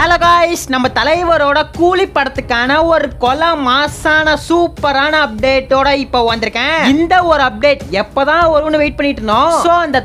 Hello guys, நம்ம தலைவரோட கூலி படத்துக்கான ஒரு கொலை மாசான சூப்பரான அப்டேட்டோட இப்போ வந்திருக்கேன். இந்த ஒரு அப்டேட் எப்பதான் வரும்னு வெயிட் பண்ணிட்டு இருந்தோம். சோ அந்த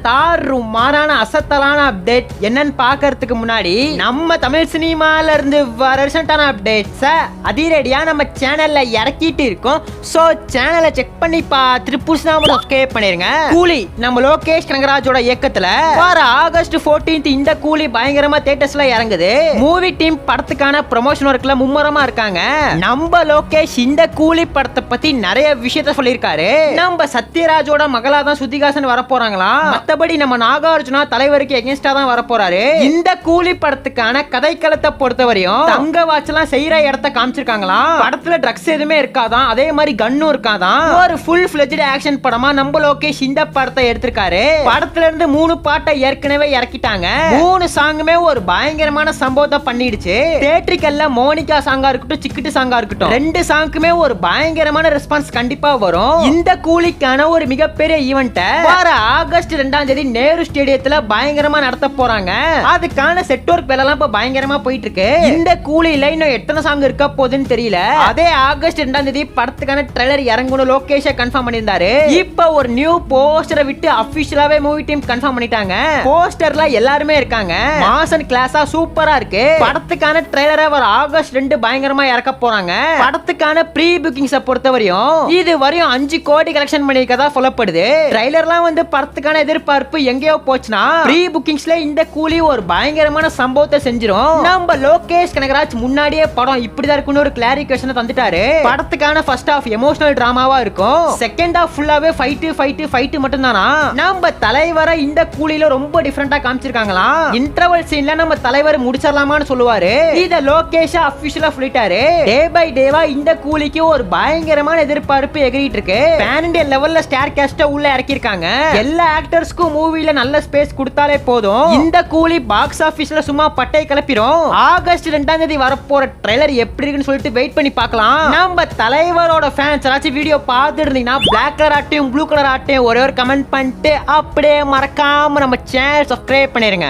மாறான அசத்தலான அப்டேட் என்னன்னு பாக்குறதுக்கு முன்னாடி நம்ம தமிழ் சினிமால இருந்து வர ரீசெண்டான அப்டேட்ஸ அதிரடியா நம்ம சேனல்ல இறக்கிட்டு இருக்கோம். சோ சேனலை செக் பண்ணி பார்த்துட்டு புதுசா சப்ஸ்கிரைப் பண்ணிருங்க. கூலி நம்ம லோகேஷ் கனகராஜோட இயக்கத்துல வர ஆகஸ்ட் 14 இந்த கூலி பயங்கரமா தியேட்டர்ஸ்ல இறங்குது. மூவி டீம் படத்துக்கான ப்ரமோஷன் ஒர்க்ல மும்மரமா இருக்காங்க. நம்ம லோகேஷ் இந்த கூலி படத்தை பத்தி நிறைய விஷயத்த சொல்லியிருக்காரு. நம்ம சத்யராஜோட மகளா தான் ஸ்ருதிஹாசன் வர போறாங்களா, மத்தபடி நம்ம நாகார்ஜுனா தலைவருக்கு எகென்ஸ்டா தான் வர போறாரு. இந்த கூலி படத்துக்கான கதைக்களத்தை பொறுத்தவரையும் தங்க வாட்ச்லாம் செய்யற இடத்தை காமிச்சிருக்காங்களா. படத்துல ட்ரக்ஸ் எதுவுமே இருக்காதான், அதே மாதிரி கன்னும் இருக்காதான். ஒரு ஃபுல் ஃபிளெஜ்ட் ஆக்ஷன் படமா நம்ம லோகேஷ் இந்த படத்தை எடுத்திருக்காரு. படத்துல இருந்து 3 பாட்டை ஏற்கனவே இறக்கிட்டாங்க. 3 சாங்குமே ஒரு பயங்கரமான சம்பவத்தை பண்ணிடுச்சு. தியேட்டரிக்கல்ல மோனிகா சாங்கா இருக்கட்டும், சிக்கிட்டு சாங்கா இருக்கட்டும், 2 சாங்குமே ஒரு பயங்கரமான ரெஸ்பான்ஸ் கண்டிப்பா வரும். இந்த கூலிக்கான ஒரு மிகப்பெரிய ஈவென்ட் வர ஆகஸ்ட் 2ஆம் தேதி நேரு ஸ்டேடியத்துல பயங்கரமா நடத்த போறாங்க. அதுக்கான செட் ஒர்க் வேலை எல்லாம் இப்ப பயங்கரமா போயிட்டு இருக்கு. இந்த கூலில இன்னும் எத்தனை சாங் இருக்க போகுதுன்னு தெரியல. அதே ஆகஸ்ட் 2ஆம் தேதி படத்துக்கான ட்ரைலர் இறங்கணும் லோகேஷ் கன்ஃபார்ம் பண்ணியிருந்தாரு. இப்ப ஒரு நியூ போஸ்டரை விட்டு அபிஷியலாவே மூவி டீம் கன்ஃபார்ம் பண்ணிட்டாங்க. போஸ்டர்ல எல்லாருமே இருக்காங்க. மாசன் கிளாஸா சூப்பரா இருக்கு. படத்துக்கான ட்ரைலரை வர ஆகஸ்ட் 2 பயங்கரமா இறக்க போறாங்க. படத்துக்கான ப்ரீ புக்கிங்ஸ் பொறுத்தவரையும் இது வரையும் 5 கோடி கலெக்ஷன் பண்ணிருக்கதா சொல்லப்படுது. ட்ரைலர்லாம் வந்து படத்துக்கான எதிர்பார்ப்பு எங்கேயோ போச்சுன்னா ப்ரீ புக்கிங்ஸ்ல இந்த கூலி ஒரு பயங்கரமான சம்பவத்தை செஞ்சிரும். நம்ம லோகேஷ் கனகராஜ் முன்னாடியே படம் இப்படிதான் இருக்குன்னு ஒரு கிளாரிஃபிகேஷன் தந்துட்டாரு. படத்துக்கான ஃபர்ஸ்ட் ஹாஃப் எமோஷனல் டிராமாவா இருக்கும். செகண்ட் ஹாஃப் ஃபுல்லாவே ஃபைட் மட்டும் தானா. நம்ம தலைவரை இந்த கூலில ரொம்ப டிஃபரெண்டா காமிச்சிருக்காங்களா. இன்டர்வல் சீன்ல நம்ம தலைவர் முடிச்சிடலாமான்னு சொல்லுவாரு. இத லோகேஷ் அபிஷியலா சொல்லிட்டாரு. டே பை டேவா இந்த கூலிக்கு ஒரு பயங்கரமான எதிர்பார்ப்பு எகிரிட்டு இருக்கு. பேன் இந்தியா லெவல்ல ஸ்டார் காஸ்ட உள்ள இறக்கி இருக்காங்க. எல்லா ஆக்டர்ஸ்க்கும் மூவில நல்ல ஸ்பேஸ் கொடுத்தாலே போதும். இந்த கூலி பாக்ஸ் ஆபீஸ்ல சும்மா பட்டை கிளப்பிரும். ஆகஸ்ட் 2ஆம் தேதி வரப்போற ட்ரைலர் எப்படி இருக்குன்னு சொல்லிட்டு வெயிட் பண்ணி பார்க்கலாம். நம்ம தலைவரோட ஃபேன்ஸ் யாராச்சும் வீடியோ பார்த்துட்டு இருந்தீங்கன்னா பிளாக் கலர் ஆட்டையும் ப்ளூ கலர் ஆட்டையும் ஒரே ஒரு கமெண்ட் பண்ணிட்டு அப்படியே மறக்காம நம்ம சேனல் சப்ஸ்கிரைப் பண்ணிருங்க.